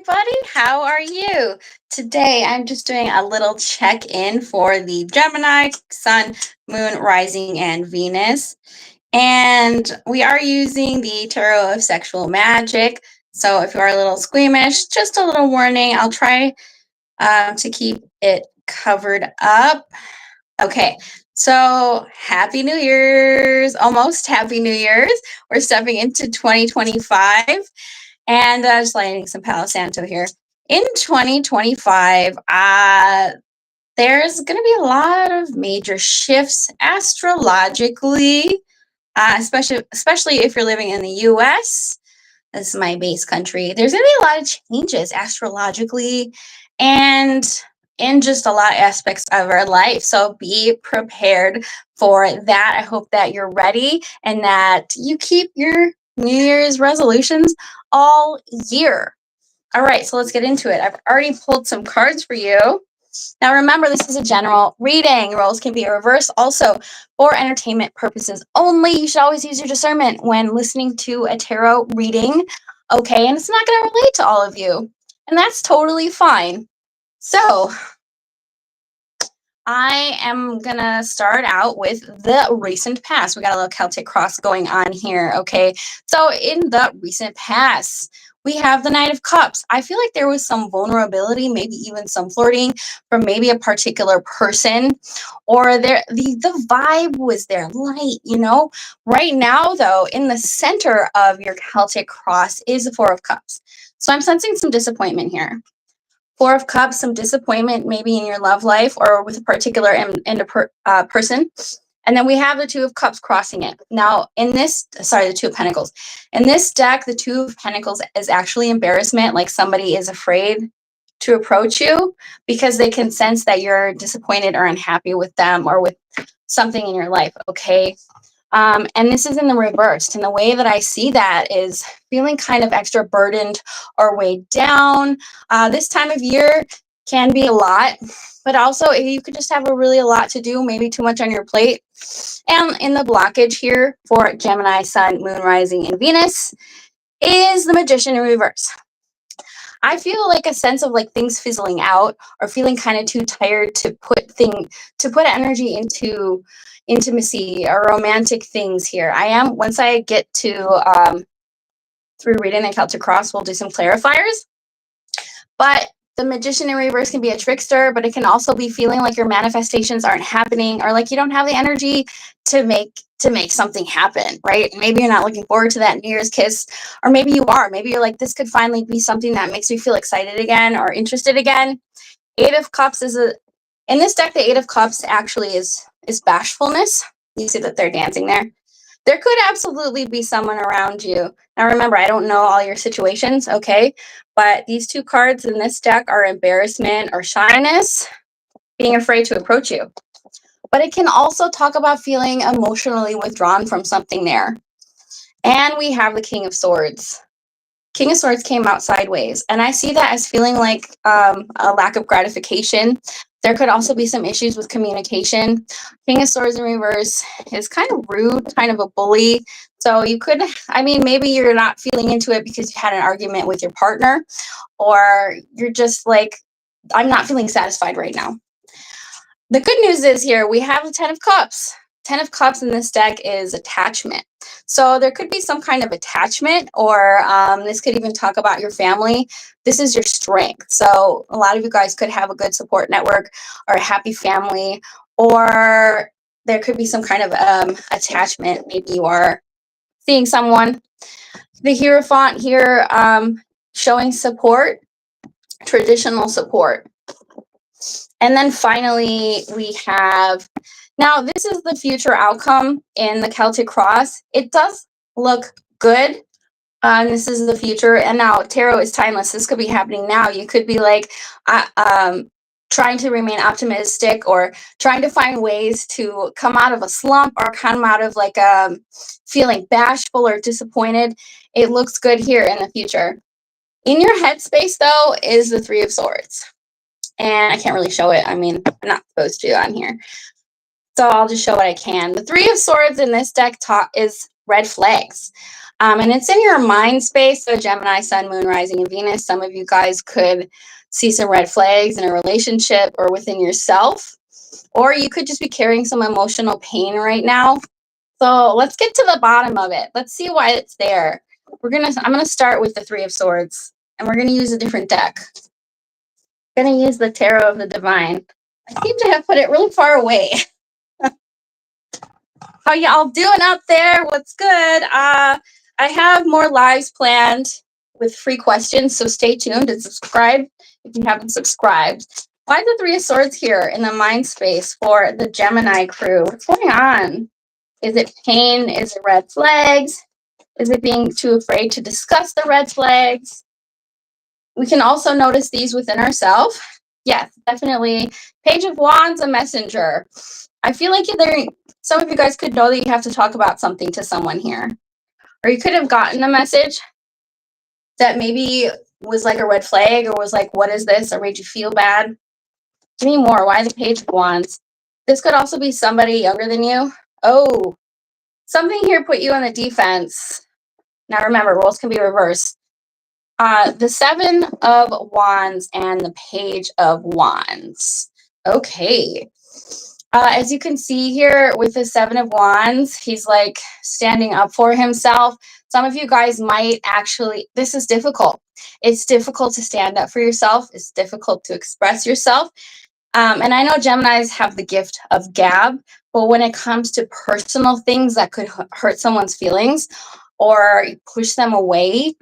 everybody. How are you? Today, I'm just doing a little check in for the Gemini, Sun, Moon, Rising, and Venus. And we are using the Tarot of Sexual Magic. So if you are a little squeamish, just a little warning. I'll try to keep it covered up. Okay, so happy New Year's, almost happy New Year's. We're stepping into 2025 and just lighting some Palo Santo here. In 2025, there's going to be a lot of major shifts astrologically, especially if you're living in the US. This is my base country. There's going to be a lot of changes astrologically and in just a lot of aspects of our life. So be prepared for that. I hope that you're ready and that you keep your New Year's resolutions all year. All right, so let's get into it. I've already pulled some cards for you. Now, remember, this is a general reading. Roles can be reversed also for entertainment purposes only. You should always use your discernment when listening to a tarot reading, okay? And it's not going to relate to all of you, and that's totally fine. So, I am going to start out with the recent past. We got a little Celtic cross going on here, okay? So, in the recent past, we have the Knight of Cups. I feel like there was some vulnerability, maybe even some flirting from maybe a particular person, or the vibe was there, light, you know? Right now, though, in the center of your Celtic cross is the Four of Cups. So I'm sensing some disappointment here. Four of Cups, some disappointment maybe in your love life or with a particular person. And then we have the Two of Cups crossing it. Now, the Two of Pentacles. In this deck, the Two of Pentacles is actually embarrassment, like somebody is afraid to approach you because they can sense that you're disappointed or unhappy with them or with something in your life, okay? And this is in the reverse. And the way that I see that is feeling kind of extra burdened or weighed down. This time of year can be a lot, but also you could just have a lot to do, maybe too much on your plate. And in the blockage here for Gemini, Sun, Moon, Rising, and Venus is the Magician in reverse. I feel like a sense of like things fizzling out or feeling kind of too tired to put energy into intimacy or romantic things here. Once I get to through reading the Celtic Cross, we'll do some clarifiers. But the Magician in reverse can be a trickster, but it can also be feeling like your manifestations aren't happening or like you don't have the energy to make something happen, right? Maybe you're not looking forward to that New Year's kiss, or maybe you are. Maybe you're like, this could finally be something that makes me feel excited again or interested again. Eight of Cups in this deck, the Eight of Cups actually is bashfulness. You see that they're dancing there. There could absolutely be someone around you. Now, remember, I don't know all your situations, okay? But these two cards in this deck are embarrassment or shyness, being afraid to approach you. But it can also talk about feeling emotionally withdrawn from something there. And we have the King of Swords. King of Swords came out sideways. And I see that as feeling like a lack of gratification. There could also be some issues with communication. King of Swords in reverse is kind of rude, kind of a bully. So maybe you're not feeling into it because you had an argument with your partner, or you're just like, I'm not feeling satisfied right now. The good news is here, we have the Ten of Cups. Ten of Cups in this deck is attachment. So there could be some kind of attachment, or this could even talk about your family. This is your strength. So a lot of you guys could have a good support network or a happy family, or there could be some kind of attachment. Maybe you are seeing someone. The Hierophant here showing support, traditional support. And then finally, we have, now this is the future outcome in the Celtic Cross. It does look good. This is the future. And now tarot is timeless. This could be happening now. You could be like trying to remain optimistic or trying to find ways to come out of a slump or come out of like feeling bashful or disappointed. It looks good here in the future. In your headspace, though, is the Three of Swords. And I can't really show it. I mean, I'm not supposed to on here. So I'll just show what I can. The Three of Swords in this deck is red flags. And it's in your mind space. So Gemini, Sun, Moon, Rising, and Venus. Some of you guys could see some red flags in a relationship or within yourself. Or you could just be carrying some emotional pain right now. So let's get to the bottom of it. Let's see why it's there. I'm gonna start with the Three of Swords, and we're gonna use a different deck. I'm gonna use the Tarot of the Divine. I seem to have put it really far away. How y'all doing out there? What's good? I have more lives planned with free questions, so stay tuned and subscribe if you haven't subscribed. Why the Three of Swords here in the mind space for the Gemini crew? What's going on? Is it pain? Is it red flags? Is it being too afraid to discuss the red flags? We can also notice these within ourselves. Yes, definitely. Page of Wands, a messenger. I feel like some of you guys could know that you have to talk about something to someone here. Or you could have gotten a message that maybe was like a red flag or was like, what is this? Or made you feel bad. Give me more. Why the Page of Wands? This could also be somebody younger than you. Oh, something here put you on the defense. Now remember, roles can be reversed. The Seven of Wands and the Page of Wands. Okay. As you can see here with the Seven of Wands, he's like standing up for himself. Some of you guys might actually, this is difficult. It's difficult to stand up for yourself. It's difficult to express yourself. And I know Geminis have the gift of gab, but when it comes to personal things that could hurt someone's feelings or push them away,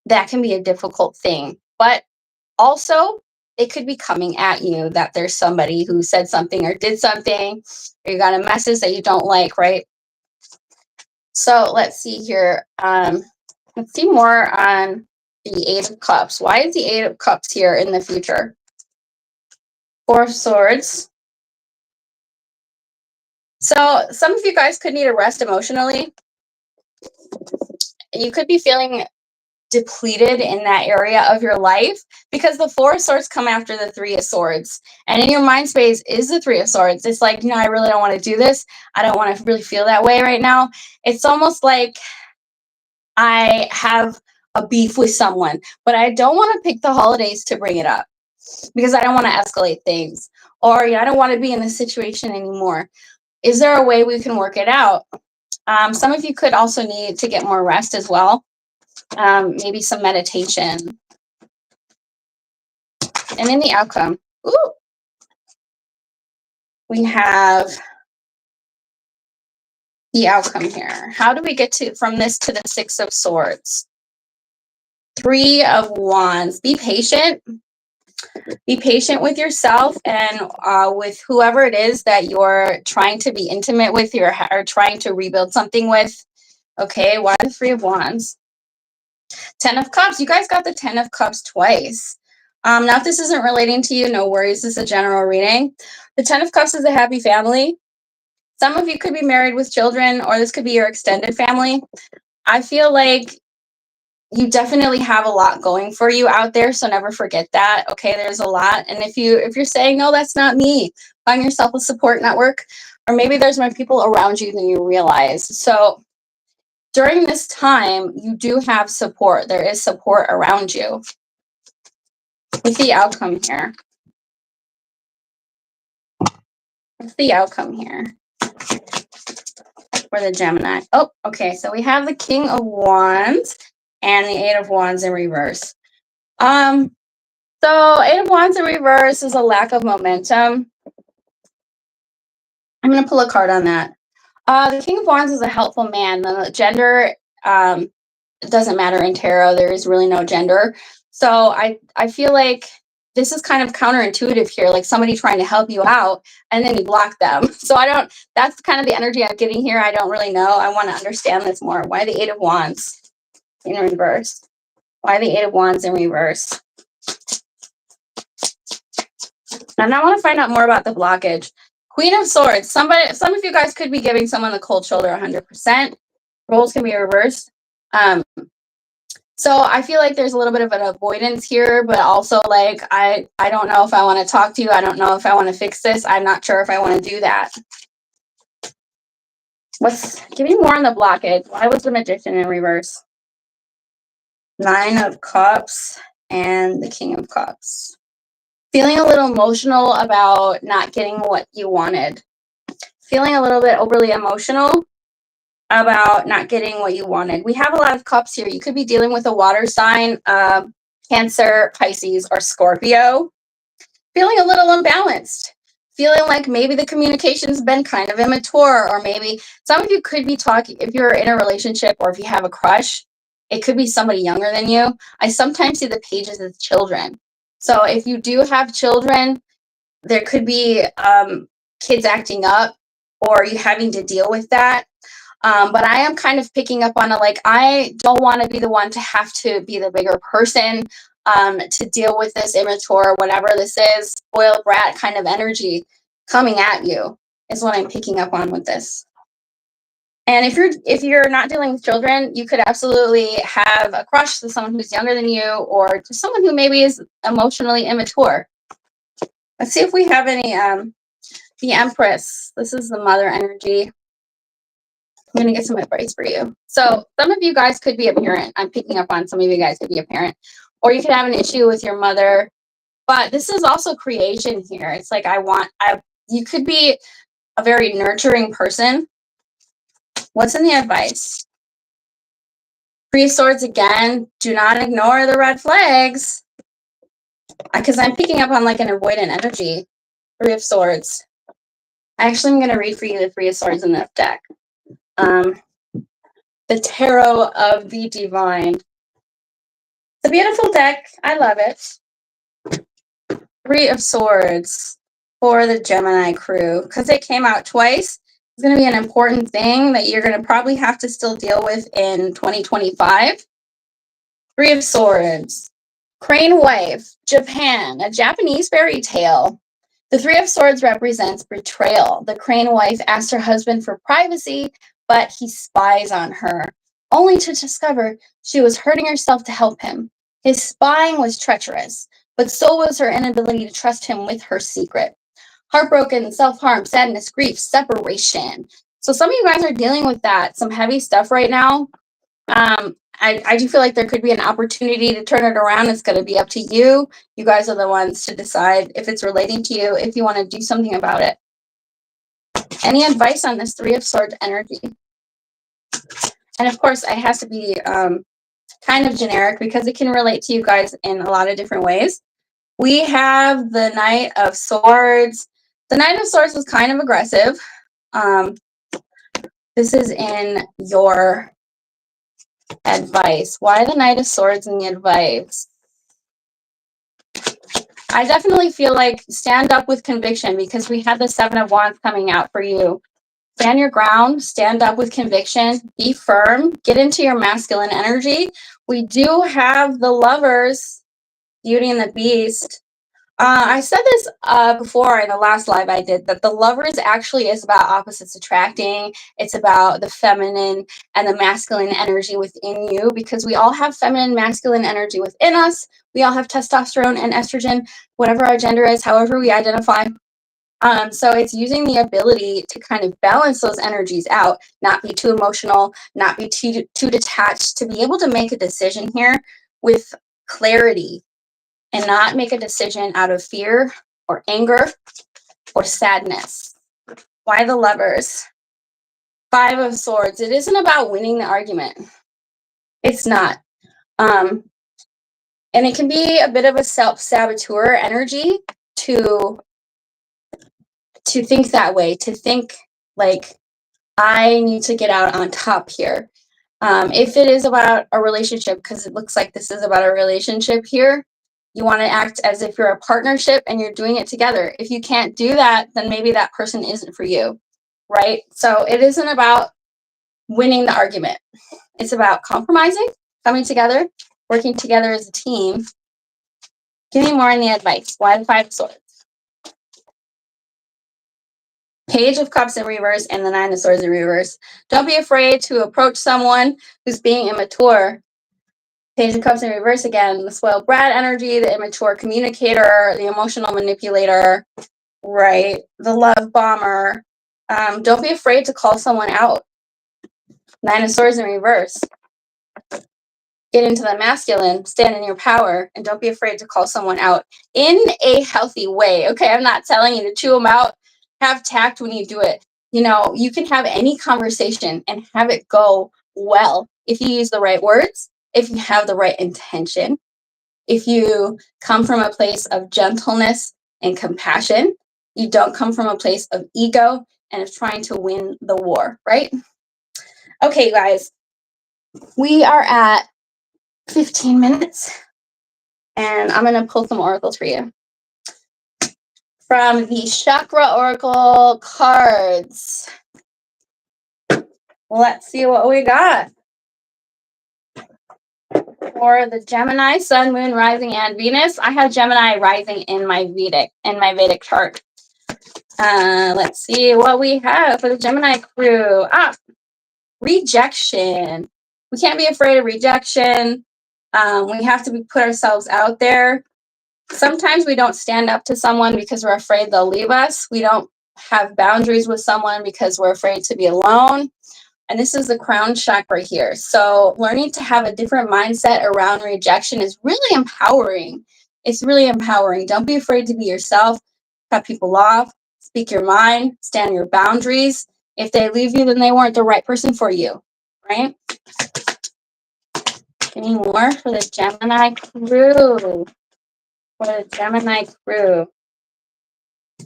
that can be a difficult thing. But also, it could be coming at you that there's somebody who said something or did something, or you got a message that you don't like, right? So let's see here. Let's see more on the Eight of Cups. Why is the Eight of Cups here in the future? Four of Swords. So some of you guys could need a rest emotionally. You could be feeling depleted in that area of your life because the Four of Swords come after the Three of Swords, and in your mind space is the Three of Swords. It's like, I really don't want to do this. I don't want to really feel that way right now. It's almost like I have a beef with someone, but I don't want to pick the holidays to bring it up because I don't want to escalate things, or I don't want to be in this situation anymore. Is there a way we can work it out? Some of you could also need to get more rest as well. Maybe some meditation. And in the outcome, we have the outcome here. How do we get from this to the Six of Swords? Three of Wands. Be patient. Be patient with yourself and with whoever it is that you're trying to be intimate with or trying to rebuild something with. Okay, why the Three of Wands? Ten of Cups. You guys got the Ten of Cups twice. Now, if this isn't relating to you, no worries. This is a general reading. The Ten of Cups is a happy family. Some of you could be married with children, or this could be your extended family. I feel like you definitely have a lot going for you out there, so never forget that. Okay, there's a lot. And if you're saying, no, that's not me, find yourself a support network, or maybe there's more people around you than you realize. So during this time, you do have support. There is support around you. What's the outcome here? What's the outcome here for the Gemini? Oh, okay. So we have the King of Wands and the Eight of Wands in reverse. So Eight of Wands in reverse is a lack of momentum. I'm going to pull a card on that. The King of Wands is a helpful man. The gender doesn't matter in tarot. There is really no gender. So I feel like this is kind of counterintuitive here, like somebody trying to help you out and then you block them. So that's kind of the energy I'm getting here. I don't really know. I want to understand this more. Why the Eight of Wands in reverse? Why the Eight of Wands in reverse? And I want to find out more about the blockage. Queen of Swords. Some of you guys could be giving someone the cold shoulder 100%. Roles can be reversed. So I feel like there's a little bit of an avoidance here, but also like, I don't know if I want to talk to you. I don't know if I want to fix this. I'm not sure if I want to do that. Give me more on the blockage. Why was the Magician in reverse? Nine of Cups and the King of Cups. Feeling a little emotional about not getting what you wanted. Feeling a little bit overly emotional about not getting what you wanted. We have a lot of cups here. You could be dealing with a water sign, Cancer, Pisces, or Scorpio. Feeling a little unbalanced. Feeling like maybe the communication's been kind of immature, or maybe some of you could be talking, if you're in a relationship or if you have a crush, it could be somebody younger than you. I sometimes see the pages as children. So if you do have children, there could be kids acting up or you having to deal with that. But I am kind of picking up on it, like, I don't want to be the one to have to be the bigger person to deal with this immature, whatever this is, spoiled brat kind of energy coming at you is what I'm picking up on with this. And if you're not dealing with children, you could absolutely have a crush with someone who's younger than you, or just someone who maybe is emotionally immature. Let's see if we have any the Empress. This is the mother energy. I'm going to get some advice for you. So some of you guys could be a parent. I'm picking up on some of you guys could be a parent. Or you could have an issue with your mother. But this is also creation here. It's like you could be a very nurturing person. What's in the advice? Three of Swords again. Do not ignore the red flags. Because I'm picking up on like an avoidant energy. Three of Swords. Actually, I'm going to read for you the Three of Swords in this deck. The Tarot of the Divine. It's a beautiful deck. I love it. Three of Swords for the Gemini crew. Because it came out twice, it's going to be an important thing that you're going to probably have to still deal with in 2025. Three of Swords. Crane Wife, Japan, a Japanese fairy tale. The Three of Swords represents betrayal. The Crane Wife asks her husband for privacy, but he spies on her, only to discover she was hurting herself to help him. His spying was treacherous, but so was her inability to trust him with her secret. Heartbroken, self-harm, sadness, grief, separation. So some of you guys are dealing with that, some heavy stuff right now. I do feel like there could be an opportunity to turn it around. It's going to be up to you. You guys are the ones to decide if it's relating to you, if you want to do something about it. Any advice on this Three of Swords energy? And of course, it has to be kind of generic because it can relate to you guys in a lot of different ways. We have the Knight of Swords. The Knight of Swords was kind of aggressive. This is in your advice. Why the Knight of Swords in the advice? I definitely feel like stand up with conviction because we have the Seven of Wands coming out for you. Stand your ground, stand up with conviction, be firm, get into your masculine energy. We do have the Lovers, Beauty and the Beast. I said this before in the last live I did, that the Lovers actually is about opposites attracting. It's about the feminine and the masculine energy within you, because we all have feminine, masculine energy within us. We all have testosterone and estrogen, whatever our gender is, however we identify. So it's using the ability to kind of balance those energies out, not be too emotional, not be too detached, to be able to make a decision here with clarity and not make a decision out of fear or anger or sadness. Why the Lovers? Five of Swords. It isn't about winning the argument. It's not. And it can be a bit of a self-saboteur energy to think that way, to think like, I need to get out on top here. If it is about a relationship, because it looks like this is about a relationship here, you want to act as if you're a partnership and you're doing it together. If you can't do that, then maybe that person isn't for you, right? So it isn't about winning the argument. It's about compromising, coming together, working together as a team. Give me more on the advice. Why the Five of Swords? Page of Cups in reverse and the Nine of Swords in reverse. Don't be afraid to approach someone who's being immature. Page of Cups in reverse again. The spoiled brat energy, the immature communicator, the emotional manipulator, right? The love bomber. Don't be afraid to call someone out. Nine of Swords in reverse. Get into the masculine, stand in your power, and don't be afraid to call someone out in a healthy way. Okay, I'm not telling you to chew them out. Have tact when you do it. You know, you can have any conversation and have it go well if you use the right words, if you have the right intention, if you come from a place of gentleness and compassion. You don't come from a place of ego and of trying to win the war, right? Okay, guys, we are at 15 minutes, and I'm going to pull some oracles for you from the Chakra Oracle cards. Let's see what we got for the Gemini, Sun, Moon, Rising, and Venus. I have Gemini rising in my Vedic chart. Let's see what we have for the Gemini crew. Rejection. We can't be afraid of rejection. We have to put ourselves out there. Sometimes we don't stand up to someone because we're afraid they'll leave us. We don't have boundaries with someone because we're afraid to be alone. And this is the crown chakra here. So learning to have a different mindset around rejection is really empowering. It's really empowering. Don't be afraid to be yourself. Cut people off. Speak your mind. Stand your boundaries. If they leave you, then they weren't the right person for you, right? Any more for the Gemini crew? For the Gemini crew.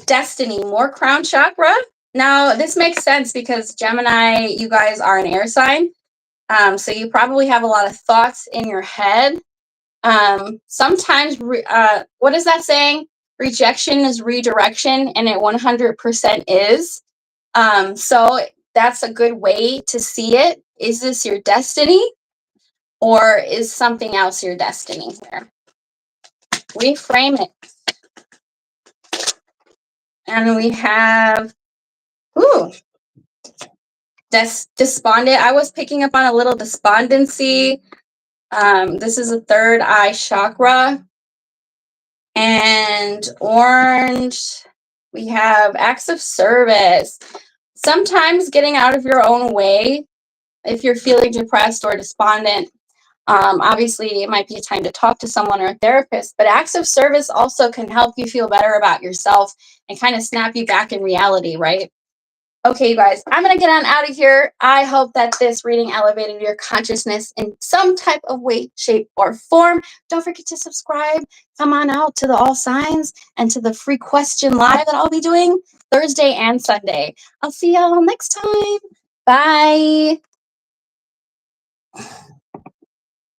Destiny, more crown chakra. Now, this makes sense because Gemini, you guys are an air sign. So you probably have a lot of thoughts in your head. Sometimes, what is that saying? Rejection is redirection, and it 100% is. So that's a good way to see it. Is this your destiny, or is something else your destiny here? Reframe it. And we have, despondent. I was picking up on a little despondency. This is a third eye chakra. And orange, we have acts of service. Sometimes getting out of your own way, if you're feeling depressed or despondent, obviously it might be a time to talk to someone or a therapist, but acts of service also can help you feel better about yourself and kind of snap you back in reality, right? Okay, you guys, I'm going to get on out of here. I hope that this reading elevated your consciousness in some type of way, shape, or form. Don't forget to subscribe. Come on out to the All Signs and to the free question live that I'll be doing Thursday and Sunday. I'll see y'all next time. Bye.